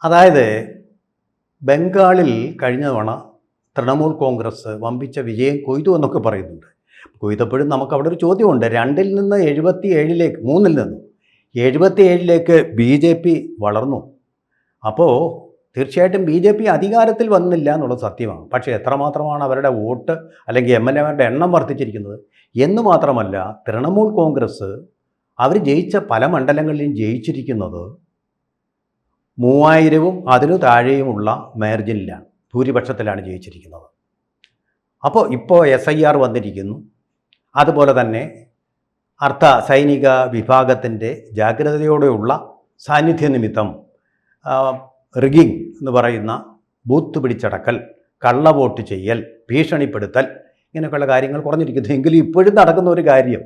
അതായത് ബംഗാളിൽ കഴിഞ്ഞ തവണ തൃണമൂൽ കോൺഗ്രസ് വമ്പിച്ച വിജയം കൊയ്തു എന്നൊക്കെ പറയുന്നുണ്ട്. കൊയ്തപ്പോഴും നമുക്ക് അവിടെ ഒരു ചോദ്യമുണ്ട്. 2-ൽ നിന്ന് 77-ലേക്ക് 3-ൽ നിന്ന് 77-ലേക്ക് BJP വളർന്നു. അപ്പോൾ തീർച്ചയായിട്ടും BJP അധികാരത്തിൽ വന്നില്ല എന്നുള്ളത് സത്യമാണ്. പക്ഷേ എത്രമാത്രമാണ് അവരുടെ വോട്ട് അല്ലെങ്കിൽ MLA-മാരുടെ എണ്ണം വർദ്ധിച്ചിരിക്കുന്നത് എന്ന് മാത്രമല്ല, തൃണമൂൽ കോൺഗ്രസ് അവർ ജയിച്ച പല മണ്ഡലങ്ങളിലും ജയിച്ചിരിക്കുന്നത് 3000-ഉം അതിനു താഴെയുമുള്ള മാർജിനിലാണ്, ഭൂരിപക്ഷത്തിലാണ് ജയിച്ചിരിക്കുന്നത്. അപ്പോൾ ഇപ്പോൾ SIR വന്നിരിക്കുന്നു. അതുപോലെ തന്നെ അർദ്ധ സൈനിക വിഭാഗത്തിൻ്റെ ജാഗ്രതയോടെയുള്ള സാന്നിധ്യ നിമിത്തം റിഗിങ് എന്ന് പറയുന്ന ബൂത്ത് പിടിച്ചടക്കൽ, കള്ളവോട്ട് ചെയ്യൽ, ഭീഷണിപ്പെടുത്തൽ, ഇങ്ങനെയൊക്കെയുള്ള കാര്യങ്ങൾ കുറഞ്ഞിരിക്കുന്നു. എങ്കിലും ഇപ്പോഴും നടക്കുന്ന ഒരു കാര്യം,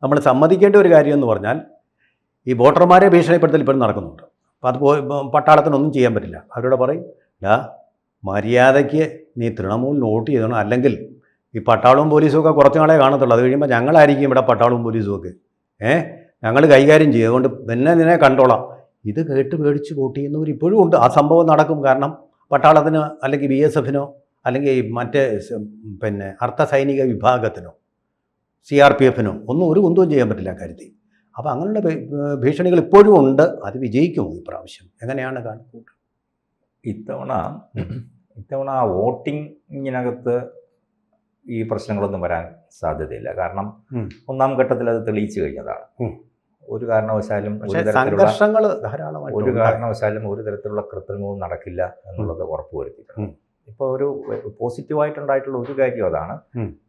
നമ്മൾ സമ്മതിക്കേണ്ട ഒരു കാര്യം എന്ന് പറഞ്ഞാൽ, ഈ വോട്ടർമാരെ ഭീഷണിപ്പെടുത്തൽ ഇപ്പോഴും നടക്കുന്നുണ്ട്. അപ്പോൾ അത് പട്ടാളത്തിനൊന്നും ചെയ്യാൻ പറ്റില്ല. അവരോട് പറയും, മര്യാദയ്ക്ക് നീ തൃണമൂലിന് വോട്ട് ചെയ്തണം, അല്ലെങ്കിൽ ഈ പട്ടാളവും പോലീസും ഒക്കെ കുറച്ച് നാളെ കാണത്തുള്ളൂ. അത് കഴിയുമ്പോൾ ഞങ്ങളായിരിക്കും ഇവിടെ പട്ടാളവും പോലീസും ഒക്കെ ഞങ്ങൾ കൈകാര്യം ചെയ്യും, അതുകൊണ്ട് നിന്നെ കണ്ടോളാം. ഇത് കേട്ട് പേടിച്ച് വോട്ട് ചെയ്യുന്നവർ ഇപ്പോഴും ഉണ്ട്. ആ സംഭവം നടക്കും. കാരണം പട്ടാളത്തിന് അല്ലെങ്കിൽ BSF-നോ അല്ലെങ്കിൽ മറ്റേ അർദ്ധ സൈനിക വിഭാഗത്തിനോ CRPF-നോ ഒന്നും ഒരു കുന്തവും ചെയ്യാൻ പറ്റില്ല കാര്യത്തിൽ. അപ്പോൾ അങ്ങനെയുള്ള ഭീഷണികൾ ഇപ്പോഴും ഉണ്ട്. അത് വിജയിക്കുമോ ഇപ്രാവശ്യം? എങ്ങനെയാണ് കാണുന്നത്? ഇത്തവണ വോട്ടിങ്ങിനകത്ത് ഈ പ്രശ്നങ്ങളൊന്നും വരാൻ സാധ്യതയില്ല. കാരണം ഒന്നാം ഘട്ടത്തിൽ അത് തെളിയിച്ചു കഴിഞ്ഞതാണ്. ഒരു കാരണവശാലും ഒരു തരത്തിലുള്ള കൃത്രിമവും നടക്കില്ല എന്നുള്ളത് ഉറപ്പുവരുത്തിയിട്ടുണ്ട്. ഇപ്പോൾ ഒരു പോസിറ്റീവായിട്ടുണ്ടായിട്ടുള്ള ഒരു കാര്യം അതാണ്.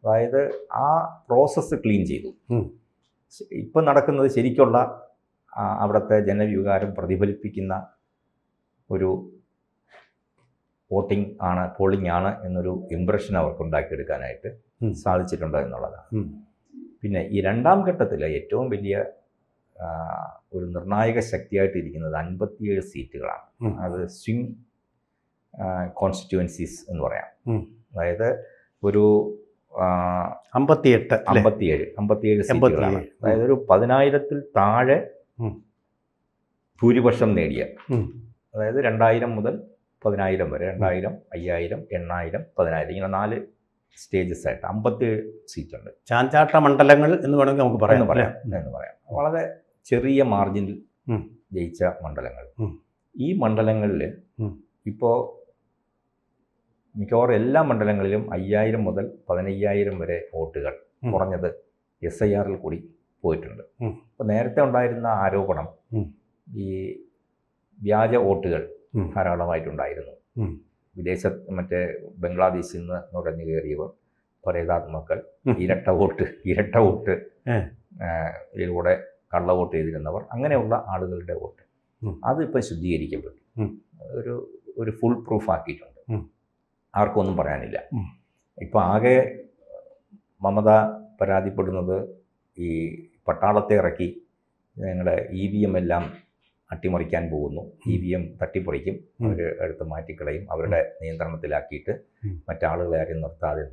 അതായത് ആ പ്രോസസ്സ് ക്ലീൻ ചെയ്തു. ഇപ്പം നടക്കുന്നത് ശരിക്കുള്ള അവിടുത്തെ ജനവികാരം പ്രതിഫലിപ്പിക്കുന്ന ഒരു പോളിംഗ് ആണ് എന്നൊരു ഇംപ്രഷൻ അവർക്ക് ഉണ്ടാക്കിയെടുക്കാനായിട്ട് സാധിച്ചിട്ടുണ്ട് എന്നുള്ളതാണ്. പിന്നെ ഈ രണ്ടാം ഘട്ടത്തിൽ ഏറ്റവും വലിയ ഒരു നിർണായക ശക്തിയായിട്ട് ഇരിക്കുന്നത് 57 സീറ്റുകളാണ്. അത് സ്വിംഗ് കോൺസ്റ്റിറ്റ്യുവൻസീസ് എന്ന് പറയാം. അതായത് ഒരു 57 സീറ്റുകളാണ്. അതായത് ഒരു 10,000-ൽ താഴെ ഭൂരിപക്ഷം നേടിയ, അതായത് 2000 മുതൽ 10,000 വരെ, 2000, 5000, 8000, 10,000 ഇങ്ങനെ 4 സ്റ്റേജസ് ആയിട്ട് 57 സീറ്റുണ്ട്. ചാഞ്ചാട്ട മണ്ഡലങ്ങൾ എന്ന് വേണമെങ്കിൽ നമുക്ക് പറയാം. വളരെ ചെറിയ മാർജിനിൽ ജയിച്ച മണ്ഡലങ്ങൾ. ഈ മണ്ഡലങ്ങളിൽ ഇപ്പോൾ മിക്കവാറും എല്ലാ മണ്ഡലങ്ങളിലും 5000 മുതൽ 15,000 വരെ വോട്ടുകൾ കുറഞ്ഞത് SIR-ൽ കൂടി പോയിട്ടുണ്ട്. അപ്പോൾ നേരത്തെ ഉണ്ടായിരുന്ന ആരോപണം ഈ വ്യാജ വോട്ടുകൾ ധാരാളമായിട്ടുണ്ടായിരുന്നു. മറ്റേ ബംഗ്ലാദേശിൽ നിന്ന് നുഴഞ്ഞു കയറിയവർ, പരേതാത്മക്കൾ, ഇരട്ട വോട്ട് ഇതിലൂടെ കള്ളവോട്ട് ചെയ്തിരുന്നവർ, അങ്ങനെയുള്ള ആളുകളുടെ വോട്ട് അതിപ്പോൾ ശുദ്ധീകരിക്കപ്പെട്ടു. ഒരു ഫുൾ പ്രൂഫ് ആക്കിയിട്ടുണ്ട്. ആർക്കും ഒന്നും പറയാനില്ല. ഇപ്പോൾ ആകെ മമത പരാതിപ്പെടുന്നത് ഈ പട്ടാളത്തെ ഇറക്കി ഞങ്ങളുടെ EVM എല്ലാം അട്ടിമറിക്കാൻ പോകുന്നു, EVM തട്ടിപ്പറിക്കും, അവർ എടുത്ത് മാറ്റിക്കളയും, അവരുടെ നിയന്ത്രണത്തിലാക്കിയിട്ട് മറ്റാളുകളെ ആരും നിർത്താതെ.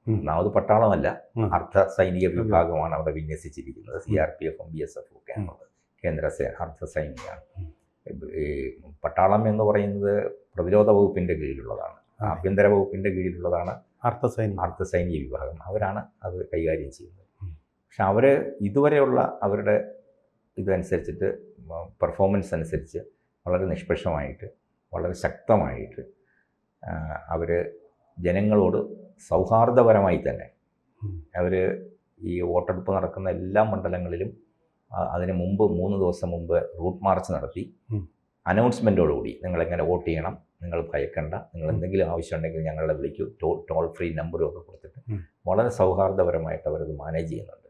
ഒന്നാമത് പട്ടാളമല്ല, അർദ്ധ സൈനിക വിഭാഗമാണ് അവിടെ വിന്യസിച്ചിരിക്കുന്നത്. CRPF-ഉം BSF-ഉം ഒക്കെ ആണുള്ളത്. കേന്ദ്ര അർദ്ധ സൈനികമാണ്. ഈ പട്ടാളം എന്ന് പറയുന്നത് പ്രതിരോധ വകുപ്പിൻ്റെ കീഴിലുള്ളതാണ്, ആഭ്യന്തര വകുപ്പിൻ്റെ കീഴിലുള്ളതാണ് അർദ്ധ സൈനിക വിഭാഗം. അവരാണ് അത് കൈകാര്യം ചെയ്യുന്നത്. പക്ഷെ അവർ ഇതുവരെയുള്ള അവരുടെ ഇതനുസരിച്ചിട്ട്, പെർഫോമൻസ് അനുസരിച്ച് വളരെ നിഷ്പക്ഷമായിട്ട്, വളരെ ശക്തമായിട്ട് അവർ ജനങ്ങളോട് സൗഹാർദ്ദപരമായി തന്നെ അവർ ഈ വോട്ടെടുപ്പ് നടക്കുന്ന എല്ലാ മണ്ഡലങ്ങളിലും അതിന് മുമ്പ് 3 ദിവസം മുമ്പ് റൂട്ട് മാർച്ച് നടത്തി അനൗൺസ്മെൻറ്റോടുകൂടി നിങ്ങളെങ്ങനെ വോട്ട് ചെയ്യണം, നിങ്ങൾ ഭയക്കണ്ട, നിങ്ങൾ എന്തെങ്കിലും ആവശ്യമുണ്ടെങ്കിൽ ഞങ്ങളെ വിളിക്കൂ, ടോൾ ഫ്രീ നമ്പറും ഒക്കെ കൊടുത്തിട്ട് വളരെ സൗഹാർദ്ദപരമായിട്ട് അവരത് മാനേജ് ചെയ്യുന്നുണ്ട്.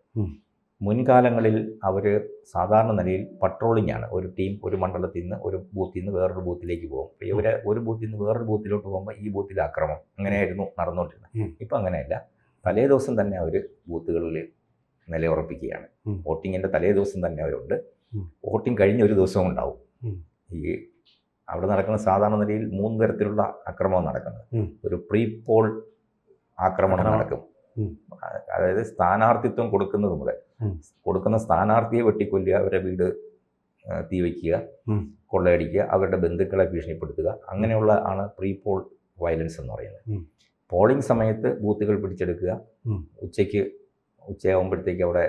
മുൻകാലങ്ങളിൽ അവർ സാധാരണ നിലയിൽ പട്രോളിംഗ് ആണ്. ഒരു ടീം ഒരു മണ്ഡലത്തിൽ നിന്ന് ഒരു ബൂത്തിൽ നിന്ന് വേറൊരു ബൂത്തിലേക്ക് പോകും. ഇവർ ഒരു ബൂത്തിൽ നിന്ന് വേറൊരു ബൂത്തിലോട്ട് പോകുമ്പോൾ ഈ ബൂത്തിൽ ആക്രമണം, അങ്ങനെയായിരുന്നു നടന്നുകൊണ്ടിരുന്നത്. ഇപ്പം അങ്ങനെയല്ല. തലേ ദിവസം തന്നെ അവർ ബൂത്തുകളിൽ നിലയുറപ്പിക്കുകയാണ്. വോട്ടിങ്ങിൻ്റെ തലേ ദിവസം തന്നെ അവരുണ്ട്. വോട്ടിംഗ് കഴിഞ്ഞ ഒരു ദിവസവും ഉണ്ടാവും. ഈ അവിടെ നടക്കുന്ന സാധാരണ നിലയിൽ 3 തരത്തിലുള്ള ആക്രമണം നടക്കുന്നത്. ഒരു പ്രീ പോൾ ആക്രമണം നടക്കും. അതായത് സ്ഥാനാർത്ഥിത്വം കൊടുക്കുന്നത് മുതൽ കൊടുക്കുന്ന സ്ഥാനാർത്ഥിയെ വെട്ടിക്കൊല്ലുക, അവരുടെ വീട് തീ വയ്ക്കുക, കൊള്ളയടിക്കുക, അവരുടെ ബന്ധുക്കളെ ഭീഷണിപ്പെടുത്തുക, അങ്ങനെയുള്ള ആണ് പ്രീ പോൾ വയലൻസ് എന്ന് പറയുന്നത്. പോളിംഗ് സമയത്ത് ബൂത്തുകൾ പിടിച്ചെടുക്കുക, ഉച്ചയാകുമ്പോഴത്തേക്ക് അവിടെ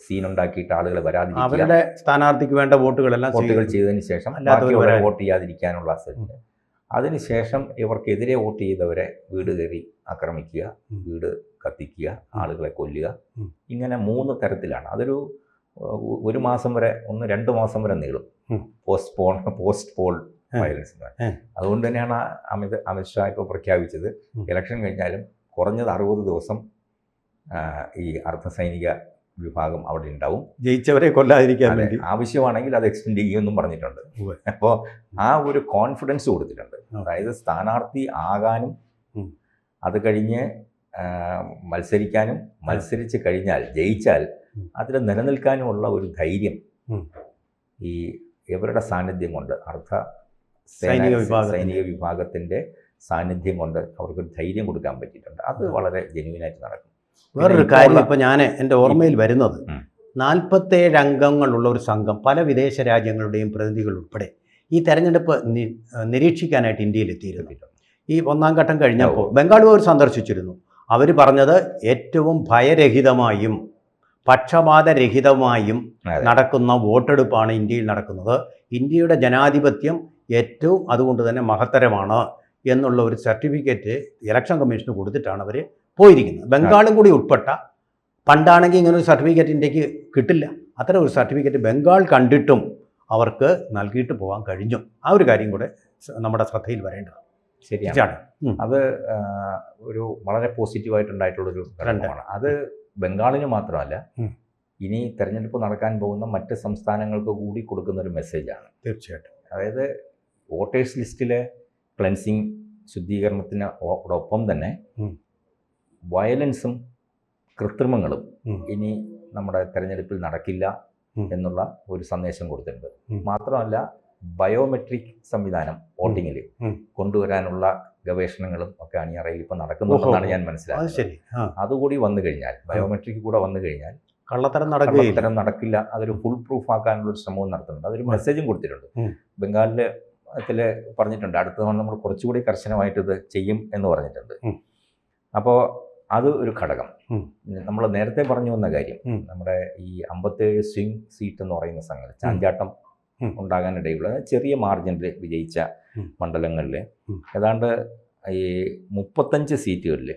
സീൻ ഉണ്ടാക്കിയിട്ട് ആളുകളെ വരാതിരിക്കുക, അവരുടെ സ്ഥാനാർത്ഥിക്ക് വേണ്ട വോട്ടുകളെല്ലാം വോട്ടുകൾ ചെയ്തതിന് ശേഷം വോട്ട് ചെയ്യാതിരിക്കാനുള്ള ശ്രദ്ധ. അതിനുശേഷം ഇവർക്കെതിരെ വോട്ട് ചെയ്തവരെ വീട് കയറി ആക്രമിക്കുക, വീട് കത്തിക്കുക, ആളുകളെ കൊല്ലുക, ഇങ്ങനെ 3 തരത്തിലാണ്. അതൊരു 1 മാസം വരെ 1-2 മാസം വരെ നീളും പോസ്റ്റ് പോൾ വയലൻസ്. അതുകൊണ്ട് തന്നെയാണ് അമിത്ഷാ ഇപ്പോൾ പ്രഖ്യാപിച്ചത് ഇലക്ഷൻ കഴിഞ്ഞാലും കുറഞ്ഞത് 60 ദിവസം ഈ അർദ്ധസൈനിക വിഭാഗം അവിടെ ഉണ്ടാവും, ജയിച്ചവരെ കൊല്ലാതിരിക്കാൻ വേണ്ടി. ആവശ്യമാണെങ്കിൽ അത് എക്സ്റ്റെൻഡ് ചെയ്യുമെന്നും പറഞ്ഞിട്ടുണ്ട്. അപ്പോൾ ആ ഒരു കോൺഫിഡൻസ് കൊടുത്തിട്ടുണ്ട്. അതായത് സ്ഥാനാർത്ഥി ആകാനും അത് കഴിഞ്ഞ് മത്സരിക്കാനും, മത്സരിച്ച് കഴിഞ്ഞാൽ ജയിച്ചാൽ അതിൽ നിലനിൽക്കാനുമുള്ള ഒരു ധൈര്യം ഈ ഇവരുടെ സാന്നിധ്യം കൊണ്ട്, സൈനിക വിഭാഗത്തിൻ്റെ സാന്നിധ്യം കൊണ്ട് അവർക്കൊരു ധൈര്യം കൊടുക്കാൻ പറ്റിയിട്ടുണ്ട്. അത് വളരെ ജെന്യുവനായിട്ട് നടക്കും. വേറൊരു കാര്യം ഇപ്പോൾ ഞാൻ എൻ്റെ ഓർമ്മയിൽ വരുന്നത്, 47 അംഗങ്ങളുള്ള ഒരു സംഘം, പല വിദേശ രാജ്യങ്ങളുടെയും പ്രതിനിധികൾ ഉൾപ്പെടെ ഈ തെരഞ്ഞെടുപ്പ് നിരീക്ഷിക്കാനായിട്ട് ഇന്ത്യയിലെത്തിയിരുന്നു. ഈ 1ാം ഘട്ടം കഴിഞ്ഞപ്പോൾ ബംഗാൾ അവർ സന്ദർശിച്ചിരുന്നു. അവർ പറഞ്ഞത് ഏറ്റവും ഭയരഹിതമായും പക്ഷപാതരഹിതമായും നടക്കുന്ന വോട്ടെടുപ്പാണ് ഇന്ത്യയിൽ നടക്കുന്നത്. ഇന്ത്യയുടെ ജനാധിപത്യം ഏറ്റവും അതുകൊണ്ട് തന്നെ മഹത്തരമാണ് എന്നുള്ള ഒരു സർട്ടിഫിക്കറ്റ് ഇലക്ഷൻ കമ്മീഷന് കൊടുത്തിട്ടാണ് അവർ പോയിരിക്കുന്നത്. ബംഗാളും കൂടി ഉൾപ്പെട്ട, പണ്ടാണെങ്കിൽ ഇങ്ങനെ ഒരു സർട്ടിഫിക്കറ്റ് ഇന്ത്യക്ക് കിട്ടില്ല. അത്തരം ഒരു സർട്ടിഫിക്കറ്റ് ബംഗാൾ കണ്ടിട്ടും അവർക്ക് നൽകിയിട്ട് പോകാൻ കഴിഞ്ഞു. ആ ഒരു കാര്യം കൂടെ നമ്മുടെ ശ്രദ്ധയിൽ വരേണ്ടത് ശരിയാണ്. അത് ഒരു വളരെ പോസിറ്റീവായിട്ടുണ്ടായിട്ടുള്ളൊരു ഘടകമാണ്. അത് ബംഗാളിന് മാത്രമല്ല, ഇനി തെരഞ്ഞെടുപ്പ് നടക്കാൻ പോകുന്ന മറ്റ് സംസ്ഥാനങ്ങൾക്ക് കൂടി കൊടുക്കുന്ന ഒരു മെസ്സേജാണ്. തീർച്ചയായിട്ടും. അതായത് വോട്ടേഴ്സ് ലിസ്റ്റിലെ ക്ലെൻസിങ്, ശുദ്ധീകരണത്തിനോടൊപ്പം തന്നെ വയലൻസും കൃത്രിമങ്ങളും ഇനി നമ്മുടെ തെരഞ്ഞെടുപ്പിൽ നടക്കില്ല എന്നുള്ള ഒരു സന്ദേശം കൊടുത്തിട്ടുണ്ട്. മാത്രമല്ല, ബയോമെട്രിക് സംവിധാനം വോട്ടിങ്ങിൽ കൊണ്ടുവരാനുള്ള ഗവേഷണങ്ങളും ഒക്കെ അണിയറയിൽ ഇപ്പോൾ നടക്കുന്നുണ്ടെന്നാണ് ഞാൻ മനസ്സിലാക്കുന്നത്. അതുകൂടി വന്നു കഴിഞ്ഞാൽ, ബയോമെട്രിക് കൂടെ വന്നു കഴിഞ്ഞാൽ കള്ളത്തരം നടക്കില്ല. അതൊരു ഫുൾ പ്രൂഫ് ആക്കാനുള്ള ഒരു ശ്രമവും നടത്തുന്നുണ്ട്. അതൊരു മെസ്സേജും കൊടുത്തിട്ടുണ്ട്. ബംഗാളിൽ പറഞ്ഞിട്ടുണ്ട്, അടുത്ത തവണ നമ്മൾ കുറച്ചുകൂടി കർശനമായിട്ട് ഇത് ചെയ്യും എന്ന് പറഞ്ഞിട്ടുണ്ട്. അപ്പോൾ അത് ഒരു ഘടകം. നമ്മൾ നേരത്തെ പറഞ്ഞു വന്ന കാര്യം, നമ്മുടെ ഈ 57 സ്വിംഗ് സീറ്റ് എന്ന് പറയുന്ന സംഗതി, ചാഞ്ചാട്ടം ഉണ്ടാകാനിടയുള്ള ചെറിയ മാർജിനിൽ വിജയിച്ച മണ്ഡലങ്ങളിൽ ഏതാണ്ട് ഈ 35 സീറ്റുകളിൽ,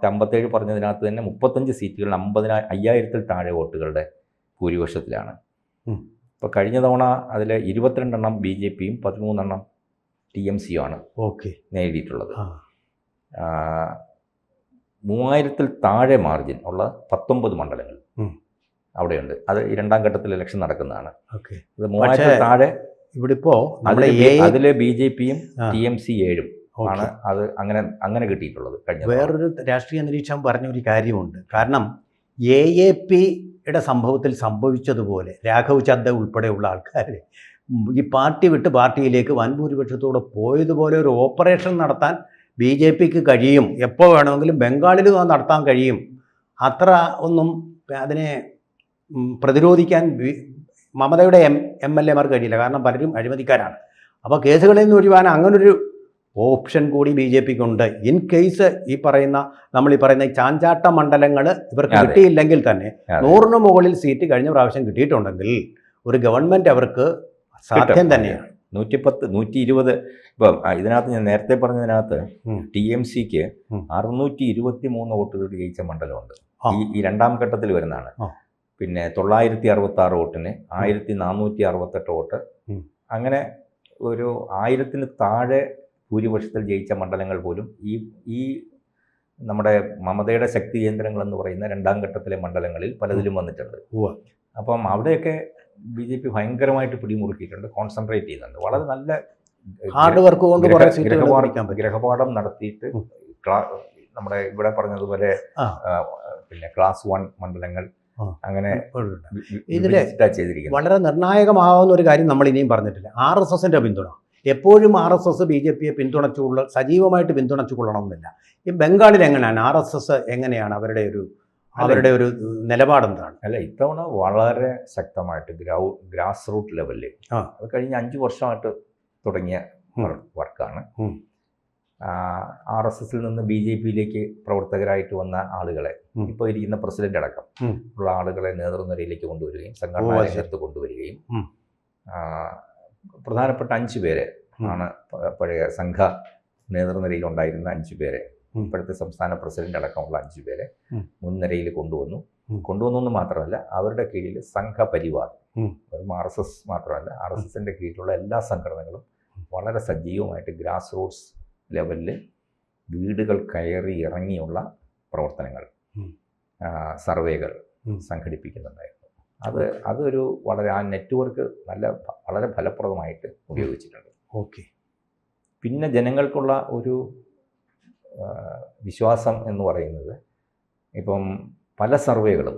57 പറഞ്ഞതിനകത്ത് തന്നെ 35 സീറ്റുകളിൽ 50,000-ൽ താഴെ വോട്ടുകളുടെ ഭൂരിപക്ഷത്തിലാണ്. ഇപ്പോൾ കഴിഞ്ഞ തവണ അതിൽ 22 BJPയും 13 TMCയും ആണ് നേടിയിട്ടുള്ളത്. 3000-ൽ താഴെ മാർജിൻ ഉള്ള 19 മണ്ഡലങ്ങൾ അവിടെയുണ്ട്. അത് ഈ 2ാം ഘട്ടത്തിൽ ഇലക്ഷൻ നടക്കുന്നതാണ്. അത് 3000-ൽ താഴെ ഇവിടെ ഇപ്പോൾ അതിൽ BJPയും TMC 7 ആണ് അത് അങ്ങനെ കിട്ടിയിട്ടുള്ളത്. വേറൊരു രാഷ്ട്രീയ നിരീക്ഷണം പറഞ്ഞൊരു കാര്യമുണ്ട്. കാരണം AAPയുടെ സംഭവത്തിൽ സംഭവിച്ചതുപോലെ രാഘവ് ചദ്ദ ഉൾപ്പെടെയുള്ള ആൾക്കാർ ഈ പാർട്ടി വിട്ട് പാർട്ടിയിലേക്ക് വൻഭൂരിപക്ഷത്തോടെ പോയതുപോലെ ഒരു ഓപ്പറേഷൻ നടത്താൻ BJPക്ക് കഴിയും. എപ്പോൾ വേണമെങ്കിലും ബംഗാളിൽ നടത്താൻ കഴിയും. അത്ര ഒന്നും അതിനെ പ്രതിരോധിക്കാൻ മമതയുടെ MLAമാർക്ക് കഴിയില്ല. കാരണം പലരും അഴിമതിക്കാരാണ്. അപ്പോൾ കേസുകളിൽ നിന്ന് ഒഴിവാൻ അങ്ങനൊരു ഓപ്ഷൻ കൂടി BJPക്കുണ്ട്. ഇൻ കേസ് ഈ പറയുന്ന ചാഞ്ചാട്ട മണ്ഡലങ്ങൾ ഇവർക്ക് കിട്ടിയില്ലെങ്കിൽ തന്നെ 100-ന് മുകളിൽ സീറ്റ് കഴിഞ്ഞ പ്രാവശ്യം കിട്ടിയിട്ടുണ്ടെങ്കിൽ ഒരു ഗവൺമെൻറ് അവർക്ക് സാധ്യം തന്നെയാണ്. 110, 120. ഇപ്പം ഇതിനകത്ത് ഞാൻ നേരത്തെ പറഞ്ഞതിനകത്ത് TMCക്ക് 623 വോട്ടുകൾ ജയിച്ച മണ്ഡലമുണ്ട്. ഈ 2ാം ഘട്ടത്തിൽ വരുന്നതാണ്. പിന്നെ 966 വോട്ടിന് 1468 വോട്ട്, അങ്ങനെ ഒരു 1000-ന് താഴെ ഭൂരിപക്ഷത്തിൽ ജയിച്ച മണ്ഡലങ്ങൾ പോലും ഈ നമ്മുടെ മമതയുടെ ശക്തി കേന്ദ്രങ്ങൾ എന്ന് പറയുന്ന 2ാം ഘട്ടത്തിലെ മണ്ഡലങ്ങളിൽ പലതിലും വന്നിട്ടുണ്ട്. അപ്പം അവിടെയൊക്കെ BJP ഭയങ്കരമായിട്ട് പിടിമുറുക്കിയിട്ടുണ്ട്, കോൺസെൻട്രേറ്റ് ചെയ്യുന്നുണ്ട്. വളരെ നല്ല ഹാർഡ് വർക്ക് കൊണ്ട് ഗ്രഹപാഠം നടത്തിയിട്ട് നമ്മുടെ ഇവിടെ പറഞ്ഞതുപോലെ പിന്നെ ക്ലാസ് 1 മണ്ഡലങ്ങൾ അങ്ങനെ ഇതിൽ വളരെ നിർണായകമാവുന്ന ഒരു കാര്യം നമ്മൾ ഇനിയും പറഞ്ഞിട്ടില്ല. RSSന്റെ പിന്തുണ. എപ്പോഴും RSS BJPയെ സജീവമായിട്ട് പിന്തുണച്ചു കൊള്ളണമെന്നില്ല. ഈ ബംഗാളിൽ എങ്ങനെയാണ് RSS, എങ്ങനെയാണ് അവരുടെ ഒരു അവരുടെ ഒരു നിലപാടെന്താണ്? അല്ല, ഇത്തവണ വളരെ ശക്തമായിട്ട് ഗ്രാസ് റൂട്ട് ലെവലിൽ, അത് കഴിഞ്ഞ 5 വർഷമായിട്ട് തുടങ്ങിയ വർക്കാണ്. RSSൽ നിന്ന് BJPയിലേക്ക് പ്രവർത്തകരായിട്ട് വന്ന ആളുകളെ, ഇപ്പോൾ ഇരിക്കുന്ന പ്രസിഡന്റ് അടക്കം ഉള്ള ആളുകളെ നേതൃനിരയിലേക്ക് കൊണ്ടുവരികയും സംഘടനാ രംഗത്ത് കൊണ്ടുവരികയും പ്രധാനപ്പെട്ട 5 പേരെ ആണ് പഴയ സംഘ നേതൃനിരയിൽ ഉണ്ടായിരുന്ന 5 പേരെ, ഇപ്പോഴത്തെ സംസ്ഥാന പ്രസിഡന്റ് അടക്കമുള്ള 5 പേരെ മുൻനിരയിൽ കൊണ്ടുവന്നു എന്ന് മാത്രമല്ല, അവരുടെ കീഴിൽ സംഘപരിവാർ, വെറും RSS മാത്രമല്ല, RSSന്റെ കീഴിലുള്ള എല്ലാ സംഘടനകളും വളരെ സജീവമായിട്ട് ഗ്രാസ് റൂട്ട്സ് ലെവലിൽ വീടുകൾ കയറി ഇറങ്ങിയുള്ള പ്രവർത്തനങ്ങൾ, സർവേകൾ സംഘടിപ്പിക്കുന്നുണ്ടായിരുന്നു. അതൊരു വളരെ, ആ നെറ്റ്വർക്ക് വളരെ ഫലപ്രദമായിട്ട് ഉപയോഗിച്ചിട്ടുണ്ട്. ഓക്കെ. പിന്നെ ജനങ്ങൾക്കുള്ള ഒരു വിശ്വാസം എന്ന് പറയുന്നത്, ഇപ്പം പല സർവേകളും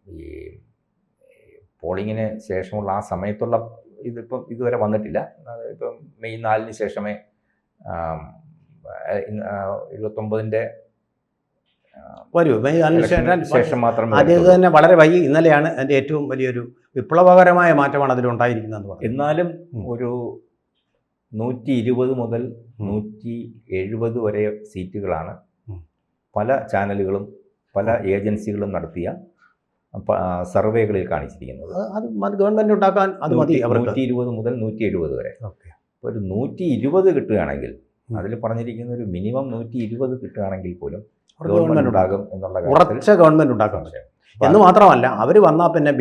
ഈ പോളിങ്ങിന് ശേഷമുള്ള ആ സമയത്തുള്ള ഇതിപ്പം ഇതുവരെ വന്നിട്ടില്ല. ഇപ്പം മെയ് 4 ശേഷമേ 29ന്റെ വരൂ. മെയ് 4 ശേഷം മാത്രമേ. അത് തന്നെ വളരെ വൈകി. ഇന്നലെയാണ് അതിൻ്റെ ഏറ്റവും വലിയൊരു വിപ്ലവകരമായ മാറ്റമാണ് അതിലുണ്ടായിരിക്കുന്നതെന്ന് പറഞ്ഞു. എന്നാലും ഒരു 120 മുതൽ 170 വരെ സീറ്റുകളാണ് പല ചാനലുകളും പല ഏജൻസികളും നടത്തിയ സർവേകളിൽ കാണിച്ചിരിക്കുന്നത്. അത് ഗവൺമെൻറ് ഉണ്ടാക്കാൻ അത് മതി. 120 മുതൽ 170 വരെ. ഒരു 120 കിട്ടുകയാണെങ്കിൽ, അതിൽ പറഞ്ഞിരിക്കുന്ന ഒരു മിനിമം 120 കിട്ടുകയാണെങ്കിൽ പോലും ഗവൺമെൻറ് ഉണ്ടാകും എന്നുള്ള ഉറച്ച ഗവൺമെൻറ് ഉണ്ടാക്കാൻ പറ്റും. എന്ന് മാത്രമല്ല, അവർ വന്നാൽ പിന്നെ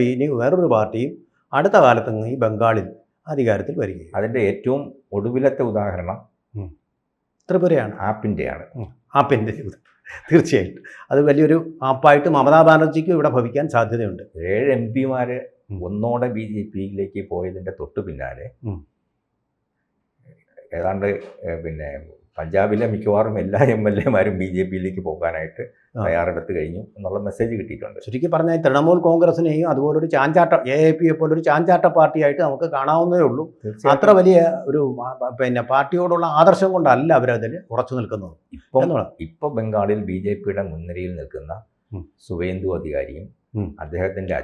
വേറൊരു പാർട്ടിയും അടുത്ത കാലത്ത് ഈ ബംഗാളിൽ അധികാരത്തിൽ വരികയും. അതിൻ്റെ ഏറ്റവും ഒടുവിലത്തെ ഉദാഹരണം ത്രിപുരയാണ്. ആപ്പിൻ്റെയാണ്. തീർച്ചയായിട്ടും അത് വലിയൊരു ആപ്പായിട്ട് മമതാ ബാനർജിക്ക് ഇവിടെ ഭവിക്കാൻ സാധ്യതയുണ്ട്. 7 MP ഒന്നോടെ BJPയിലേക്ക് പോയതിൻ്റെ തൊട്ടു പിന്നാലെ ഏതാണ്ട് പിന്നെ പഞ്ചാബിലെ മിക്കവാറും എല്ലാ MLAമാരും BJPയിലേക്ക് പോകാനായിട്ട് തയ്യാറെടുത്ത് കഴിഞ്ഞു എന്നുള്ള മെസ്സേജ് കിട്ടിയിട്ടുണ്ട്. ചുരുക്കി പറഞ്ഞാൽ തൃണമൂൽ കോൺഗ്രസിനെയും അതുപോലൊരു ചാഞ്ചാട്ട AAPയെ പോലൊരു ചാഞ്ചാട്ട പാർട്ടിയായിട്ട് നമുക്ക് കാണാവുന്നതേ ഉള്ളൂ. അത്ര വലിയ ഒരു പിന്നെ പാർട്ടിയോടുള്ള ആദർശം കൊണ്ടല്ല അവരതിൽ ഉറച്ചു നിൽക്കുന്നത്. ഇപ്പോൾ ബംഗാളിൽ BJPയുടെ മുൻനിരയിൽ നിൽക്കുന്ന സുവേന്ദു അധികാരിയും അദ്ദേഹത്തിൻ്റെ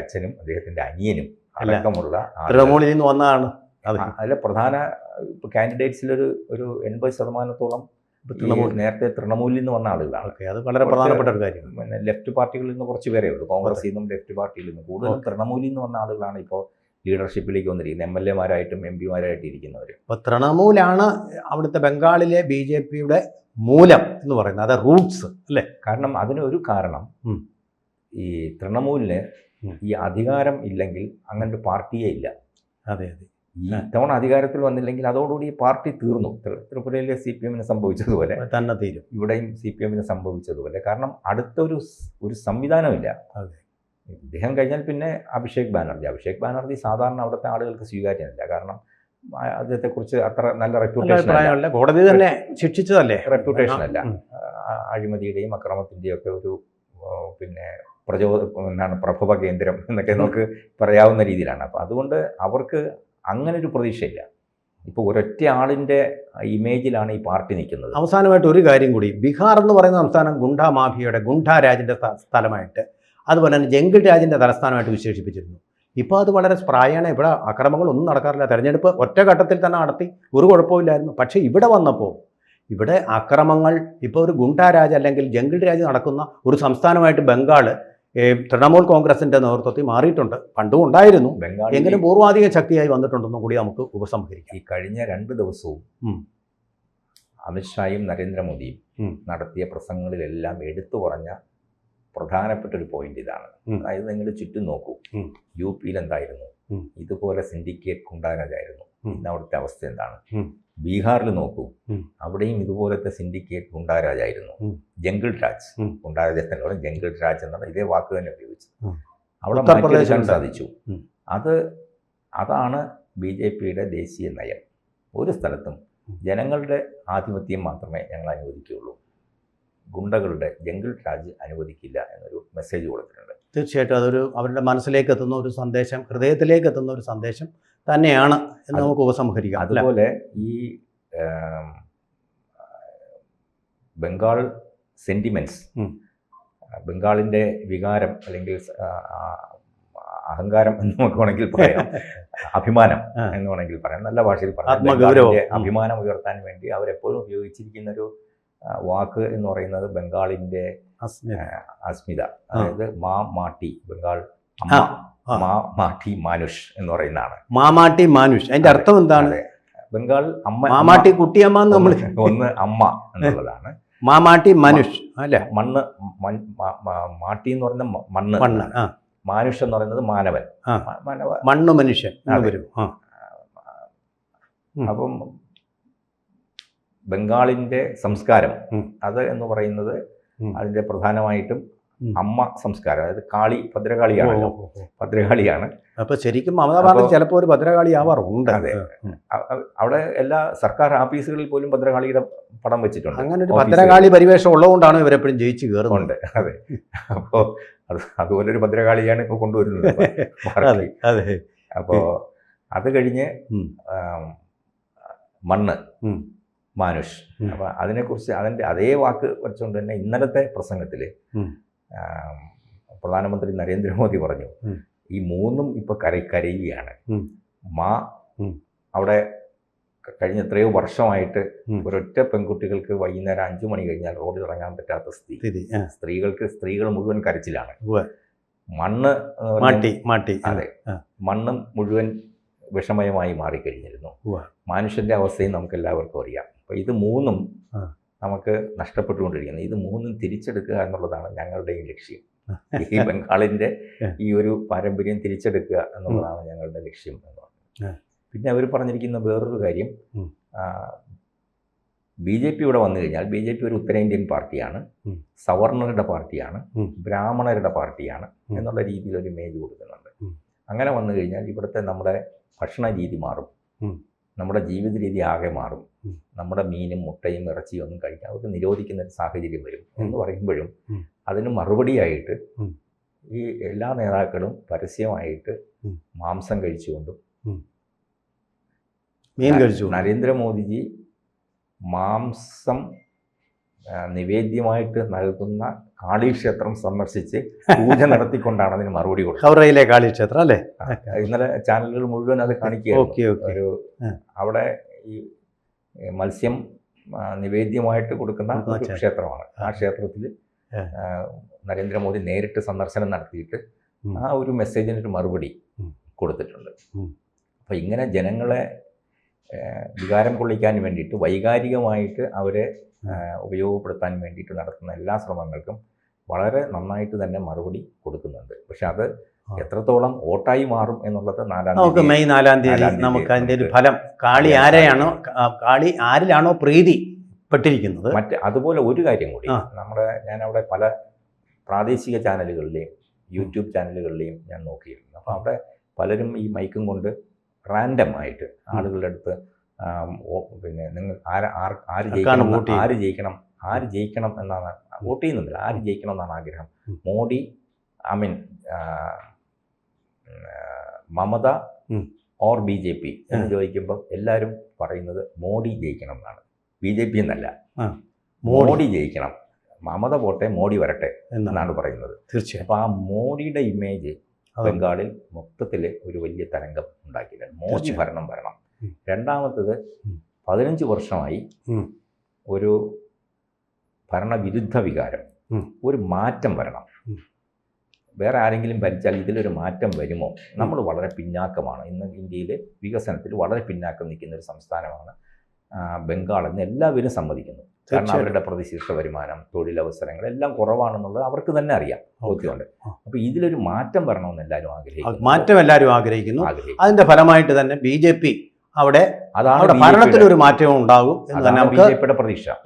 അച്ഛനും അദ്ദേഹത്തിൻ്റെ അനിയനും അടക്കമുള്ള തൃണമൂലിൽ നിന്ന് വന്നതാണ്. അതിലെ പ്രധാന കാൻഡിഡേറ്റ്സിലൊരു 80% നേരത്തെ തൃണമൂലിൽ നിന്ന് വന്ന ആളുകളാണ്. അത് വളരെ പ്രധാനപ്പെട്ട ഒരു കാര്യം. പിന്നെ ലെഫ്റ്റ് പാർട്ടികളിൽ നിന്ന് കുറച്ച് പേരേ ഉള്ളൂ. കോൺഗ്രസിൽ നിന്നും ലെഫ്റ്റ് പാർട്ടിയിൽ നിന്നും കൂടുതലും തൃണമൂലിൽ നിന്ന് വന്ന ആളുകളാണ് ഇപ്പോൾ ലീഡർഷിപ്പിലേക്ക് വന്നിരിക്കുന്നത്. MLAമാരായിട്ടും MPമാരായിട്ടും ഇരിക്കുന്നവർ. അപ്പോൾ തൃണമൂലാണ് അവിടുത്തെ ബംഗാളിലെ BJPയുടെ മൂലം എന്ന് പറയുന്നത്, അത് റൂട്ട്സ് അല്ലേ? കാരണം അതിനൊരു കാരണം, ഈ തൃണമൂലിന് ഈ അധികാരം ഇല്ലെങ്കിൽ അങ്ങനെ ഒരു പാർട്ടിയേ ഇല്ല. അതെ. ഈ ഇത്തവണ അധികാരത്തിൽ വന്നില്ലെങ്കിൽ അതോടുകൂടി ഈ പാർട്ടി തീർന്നു. ത്രിപുരയിലെ CPMന് സംഭവിച്ചതുപോലെ തന്നെ തീരും. ഇവിടെയും CPMന് സംഭവിച്ചതുപോലെ. കാരണം അടുത്തൊരു സംവിധാനമില്ല. ഇദ്ദേഹം കഴിഞ്ഞാൽ പിന്നെ അഭിഷേക് ബാനർജി സാധാരണ അവിടുത്തെ ആളുകൾക്ക് സ്വീകാര്യമല്ല. കാരണം അദ്ദേഹത്തെക്കുറിച്ച് അത്ര നല്ല റെപ്യൂട്ടേഷൻ, കോടതി തന്നെ ശിക്ഷിച്ചതല്ലേ, റെപ്യൂട്ടേഷൻ അല്ല. അഴിമതിയുടെയും അക്രമത്തിൻ്റെയും ഒക്കെ ഒരു പിന്നെ പ്രഭവ കേന്ദ്രം എന്നൊക്കെ നമുക്ക് പറയാവുന്ന രീതിയിലാണ്. അപ്പോൾ അതുകൊണ്ട് അവർക്ക് അങ്ങനെ ഒരു പ്രതീക്ഷയില്ല. ഇപ്പോൾ ഒരൊറ്റ ആളിൻ്റെ ഇമേജിലാണ് ഈ പാർട്ടി നിൽക്കുന്നത്. അവസാനമായിട്ട് ഒരു കാര്യം കൂടി, ബീഹാർ എന്ന് പറയുന്ന സംസ്ഥാനം ഗുണ്ടാ മാഫിയയുടെ, ഗുണ്ടാ രാജിൻ്റെ സ്ഥലമായിട്ട്, അതുപോലെ തന്നെ ജംഗിൾ രാജിൻ്റെ തലസ്ഥാനമായിട്ട് വിശേഷിപ്പിച്ചിരുന്നു. ഇപ്പോൾ അത് വളരെ പ്രായണ, ഇവിടെ അക്രമങ്ങളൊന്നും നടക്കാറില്ല. തെരഞ്ഞെടുപ്പ് ഒറ്റഘട്ടത്തിൽ തന്നെ നടത്തി, ഒരു കുഴപ്പമില്ലായിരുന്നു. പക്ഷേ ഇവിടെ വന്നപ്പോൾ ഇവിടെ അക്രമങ്ങൾ, ഇപ്പോൾ ഒരു ഗുണ്ടാ രാജ് അല്ലെങ്കിൽ ജംഗിൾ രാജ് നടക്കുന്ന ഒരു സംസ്ഥാനമായിട്ട് ബംഗാൾ തൃണമൂൽ കോൺഗ്രസിൻ്റെ നേതൃത്വത്തിൽ മാറിയിട്ടുണ്ട്. പണ്ടും ഉണ്ടായിരുന്നു, എങ്കിലും പൂർവാധിക ശക്തിയായി വന്നിട്ടുണ്ടെന്നും കൂടി നമുക്ക് ഉപസംഹരിക്കാം. ഈ കഴിഞ്ഞ 2 ദിവസവും അമിത്ഷായും നരേന്ദ്രമോദിയും നടത്തിയ പ്രസംഗങ്ങളിലെല്ലാം എടുത്തു പറഞ്ഞ പ്രധാനപ്പെട്ട ഒരു പോയിന്റ് ഇതാണ്. അതായത് നിങ്ങൾ ചുറ്റും നോക്കൂ, UPയിൽ എന്തായിരുന്നു, ഇതുപോലെ സിൻഡിക്കേറ്റ് ഗുണ്ടാരാജായിരുന്നു. ഇന്ന് അവിടുത്തെ അവസ്ഥ എന്താണ്? ബീഹാറിൽ നോക്കൂ, അവിടെയും ഇതുപോലത്തെ സിൻഡിക്കേറ്റ് ഗുണ്ടാരാജായിരുന്നു. ജംഗിൾ രാജ്, ഗുണ്ടാരാജത്തിനോട് ജംഗിൾ രാജ് എന്നുള്ള ഇതേ വാക്ക് തന്നെ ഉപയോഗിച്ചു. അവിടെ മാറ്റിയെടുക്കാൻ സാധിച്ചു. അതാണ് BJPയുടെ ദേശീയ നയം. ഒരു സ്ഥലത്തും ജനങ്ങളുടെ ആധിപത്യം മാത്രമേ ഞങ്ങൾ അനുവദിക്കുകയുള്ളൂ, ഗുണ്ടകളുടെ ജംഗിൾ രാജ് അനുവദിക്കില്ല എന്നൊരു മെസ്സേജ് കൊടുത്തിട്ടുണ്ട്. തീർച്ചയായിട്ടും അതൊരു അവരുടെ മനസ്സിലേക്ക് എത്തുന്ന ഒരു സന്ദേശം, ഹൃദയത്തിലേക്ക് എത്തുന്ന ഒരു സന്ദേശം തന്നെയാണ് എന്ന് നമുക്ക് ഉപസംഹരിക്കാം. അതുപോലെ ഈ ബംഗാൾ സെൻറ്റിമെൻറ്റ്സ് ബംഗാളിൻ്റെ വികാരം അല്ലെങ്കിൽ അഹങ്കാരം എന്ന് നമുക്ക് വേണമെങ്കിൽ പറയാം, അഭിമാനം എന്ന് വേണമെങ്കിൽ പറയാം, നല്ല ഭാഷയിൽ പറയാം. ബംഗാളിൻ്റെ അഭിമാനം ഉയർത്താൻ വേണ്ടി അവരെപ്പോഴും ഉപയോഗിച്ചിരിക്കുന്ന ഒരു വാക്ക് എന്ന് പറയുന്നത് ബംഗാളിൻ്റെ അസ്മിത, അതായത് മാ മാട്ടി, ബംഗാൾ അമ്മ, മാ മാട്ടി മാനുഷ് എന്ന് പറയുന്നതാണ്. മാമാട്ടി മാനുഷ്, അതിന്റെ അർത്ഥം എന്താണ്? ബംഗാൾ അമ്മ, മാമാട്ടി കുട്ടിയമ്മ നമ്മൾ ഒന്ന് അമ്മ എന്നുള്ളതാണ്. മാമാട്ടി മനുഷ് അല്ലെ, മണ്ണ്, മാട്ടി എന്ന് പറയുന്ന മണ്ണ്, മണ്ണ്. മാനുഷ് എന്ന് പറയുന്നത് മാനവൻ, മണ്ണ് മനുഷ്യൻ വരും. അപ്പം ബംഗാളിന്റെ സംസ്കാരം അത് എന്ന് പറയുന്നത് അതിന്റെ പ്രധാനമായിട്ടും അമ്മ സംസ്കാരം, അതായത് കാളി, ഭദ്രകാളിയാണല്ലോ, ഭദ്രകാളിയാണ്. അപ്പൊ ശരിക്കും മമതാ ബാനർജി ചിലപ്പോൾ ഒരു ഭദ്രകാളി ആവാറുണ്ട്. അതെ, അവിടെ എല്ലാ സർക്കാർ ഓഫീസുകളിൽ പോലും ഭദ്രകാളിയുടെ പടം വെച്ചിട്ടുണ്ട്. അങ്ങനെ ഒരു ഭദ്രകാളി പരിവേഷം ഉള്ളതുകൊണ്ടാണ് ഇവരെപ്പോഴും ജയിച്ചു കയറുന്നുണ്ട്. അതെ, അപ്പോൾ അതുപോലെ ഒരു ഭദ്രകാളിയാണ് ഇപ്പോൾ കൊണ്ടുവരുന്നത്. അതെ. അപ്പോൾ അത് കഴിഞ്ഞ് മണ്ണ്, മാനുഷ്. അപ്പം അതിനെക്കുറിച്ച് അതിൻ്റെ അതേ വാക്ക് വെച്ചുകൊണ്ട് തന്നെ ഇന്നലത്തെ പ്രസംഗത്തിൽ പ്രധാനമന്ത്രി നരേന്ദ്രമോദി പറഞ്ഞു, ഈ മൂന്നും ഇപ്പോൾ കരയുകയാണ്. അവിടെ കഴിഞ്ഞ എത്രയോ വർഷമായിട്ട് ഒരൊറ്റ പെൺകുട്ടികൾക്ക് വൈകുന്നേരം 5 മണി കഴിഞ്ഞാൽ റോഡിൽ ഇറങ്ങാൻ പറ്റാത്ത സ്ഥിതി, സ്ത്രീകൾ മുഴുവൻ കരച്ചിലാണ്. മണ്ണ്, അതെ, മണ്ണ് മുഴുവൻ വിഷമയമായി മാറിക്കഴിഞ്ഞിരുന്നു. മനുഷ്യന്റെ അവസ്ഥയും നമുക്ക് എല്ലാവർക്കും അറിയാം. അപ്പോൾ ഇത് മൂന്നും നമുക്ക് നഷ്ടപ്പെട്ടുകൊണ്ടിരിക്കുന്നത്. ഇത് മൂന്നും തിരിച്ചെടുക്കുക എന്നുള്ളതാണ് ഞങ്ങളുടെയും ലക്ഷ്യം. ഈ ബംഗാളിൻ്റെ ഈ ഒരു പാരമ്പര്യം തിരിച്ചെടുക്കുക എന്നുള്ളതാണ് ഞങ്ങളുടെ ലക്ഷ്യം എന്ന് പറഞ്ഞു. പിന്നെ അവർ പറഞ്ഞിരിക്കുന്ന വേറൊരു കാര്യം, BJP ഇവിടെ വന്നു കഴിഞ്ഞാൽ BJP ഒരു ഉത്തരേന്ത്യൻ പാർട്ടിയാണ്, സവർണറുടെ പാർട്ടിയാണ്, ബ്രാഹ്മണരുടെ പാർട്ടിയാണ് എന്നുള്ള രീതിയിൽ ഒരു ഇമേജ് കൊടുക്കുന്നുണ്ട്. അങ്ങനെ വന്നു കഴിഞ്ഞാൽ ഇവിടുത്തെ നമ്മുടെ ഭക്ഷണ രീതി മാറും, നമ്മുടെ ജീവിത രീതി ആകെ മാറും. നമ്മുടെ മീനും മുട്ടയും ഇറച്ചിയും ഒന്നും കഴിക്കാൻ അവർക്ക് നിരോധിക്കുന്ന ഒരു സാഹചര്യം വരും എന്ന് പറയുമ്പോഴും അതിന് മറുപടിയായിട്ട് ഈ എല്ലാ നേതാക്കളും പരസ്യമായിട്ട് മാംസം കഴിച്ചുകൊണ്ടും മീൻ കഴിച്ചു. നരേന്ദ്രമോദിജി മാംസം നിവേദ്യമായിട്ട് നൽകുന്ന കാളീക്ഷേത്രം സന്ദർശിച്ച് പൂജ നടത്തിക്കൊണ്ടാണ് അതിന് മറുപടി കൊടുത്തത്. ഹൗറയിലെ കാളീക്ഷേത്രം അല്ലേ? ഇന്നലെ ചാനലുകൾ മുഴുവൻ അത് കാണിക്കുകയായിരുന്നു. ഒരു അവിടെ ഈ മത്സ്യം നിവേദ്യമായിട്ട് കൊടുക്കുന്ന ഒരു ക്ഷേത്രമാണ്. ആ ക്ഷേത്രത്തിൽ നരേന്ദ്രമോദി നേരിട്ട് സന്ദർശനം നടത്തിയിട്ട് ആ ഒരു മെസ്സേജിനൊരു മറുപടി കൊടുത്തിട്ടുണ്ട്. അപ്പോൾ ഇങ്ങനെ ജനങ്ങളെ വികാരം കൊള്ളിക്കാൻ വേണ്ടിയിട്ട്, വൈകാരികമായിട്ട് അവരെ ഉപയോഗപ്പെടുത്താൻ വേണ്ടിയിട്ട് നടത്തുന്ന എല്ലാ ശ്രമങ്ങൾക്കും വളരെ നന്നായിട്ട് തന്നെ മറുപടി കൊടുക്കുന്നുണ്ട്. പക്ഷെ അത് എത്രത്തോളം വോട്ടായി മാറും എന്നുള്ളത് നമുക്ക് മെയ് 4-ാം തീയതി നമുക്ക് അതിൻ്റെ ഒരു ഫലം, കാളി ആരിലാണോ പ്രീതി പെട്ടിരിക്കുന്നത്. അതുപോലെ ഒരു കാര്യം കൂടി, ഞാനവിടെ പല പ്രാദേശിക ചാനലുകളിലെയും യൂട്യൂബ് ചാനലുകളിലെയും ഞാൻ നോക്കിയിരുന്നു. അപ്പോൾ അവിടെ പലരും ഈ മൈക്കും കൊണ്ട് റാൻഡമായിട്ട് ആളുകളുടെ അടുത്ത് പിന്നെ നിങ്ങൾ ആര് ജയിക്കണം എന്നാണ് വോട്ട് ചെയ്യുന്നില്ല, ആര് ജയിക്കണം എന്നാണ് ആഗ്രഹം, മോഡി മമത ഓർ BJP എന്ന് ചോദിക്കുമ്പോൾ എല്ലാവരും പറയുന്നത് മോഡി ജയിക്കണം എന്നാണ്, BJP എന്നല്ല. മോഡി ജയിക്കണം, മമത പോട്ടെ മോഡി വരട്ടെ എന്നാണ് പറയുന്നത്. തീർച്ചയായും. അപ്പോൾ ആ മോഡിയുടെ ഇമേജ് ബംഗാളിൽ മൊത്തത്തിൽ ഒരു വലിയ തരംഗം ഉണ്ടാക്കിയിട്ടുണ്ട്. മോദി ഭരണം വരണം. രണ്ടാമത്തത് 15 വർഷമായി ഒരു ഭരണവിരുദ്ധ വികാരം, ഒരു മാറ്റം വരണം. വേറെ ആരെങ്കിലും ഭരിച്ചാൽ ഇതിലൊരു മാറ്റം വരുമോ? നമ്മൾ വളരെ പിന്നാക്കമാണ്. ഇന്ന് ഇന്ത്യയിൽ വികസനത്തിൽ വളരെ പിന്നാക്കം നിൽക്കുന്ന ഒരു സംസ്ഥാനമാണ് ബംഗാളെന്ന് എല്ലാവരും സമ്മതിക്കുന്നു. കാരണം അവരുടെ പ്രതിശീർഷ വരുമാനം, തൊഴിലവസരങ്ങൾ എല്ലാം കുറവാണെന്നുള്ളത് അവർക്ക് തന്നെ അറിയാം, ബോധ്യമുണ്ട്. അപ്പോൾ ഇതിലൊരു മാറ്റം വരണമെന്ന് എല്ലാവരും ആഗ്രഹിക്കുന്നു. മാറ്റം എല്ലാവരും ആഗ്രഹിക്കുന്നു. അതിന്റെ ഫലമായിട്ട് തന്നെ BJP അവിടെ ഭരണത്തിലൊരു മാറ്റവും ഉണ്ടാകും എന്ന് തന്നെ നമുക്ക്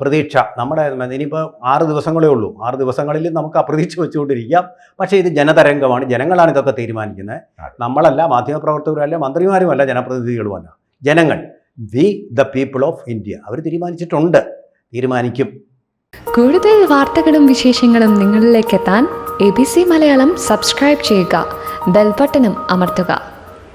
പ്രതീക്ഷ. നമ്മുടെ ഇനിയിപ്പോൾ 6 ദിവസങ്ങളേ ഉള്ളൂ. 6 ദിവസങ്ങളിൽ നമുക്ക് അപ്രതീക്ഷ വെച്ചുകൊണ്ടിരിക്കാം. പക്ഷേ ഇത് ജനതരംഗമാണ്, ജനങ്ങളാണ് ഇതൊക്കെ തീരുമാനിക്കുന്നത്. നമ്മളല്ല, മാധ്യമപ്രവർത്തകരല്ല, മന്ത്രിമാരുമല്ല, ജനപ്രതിനിധികളുമല്ല, ജനങ്ങൾ, ദ പീപ്പിൾ ഓഫ് ഇന്ത്യ. അവർ തീരുമാനിക്കും. കൂടുതൽ വാർത്തകളും വിശേഷങ്ങളും നിങ്ങളിലേക്ക് എത്താൻ ABC മലയാളം സബ്സ്ക്രൈബ് ചെയ്യുക, ബെൽ ബട്ടണും അമർത്തുക.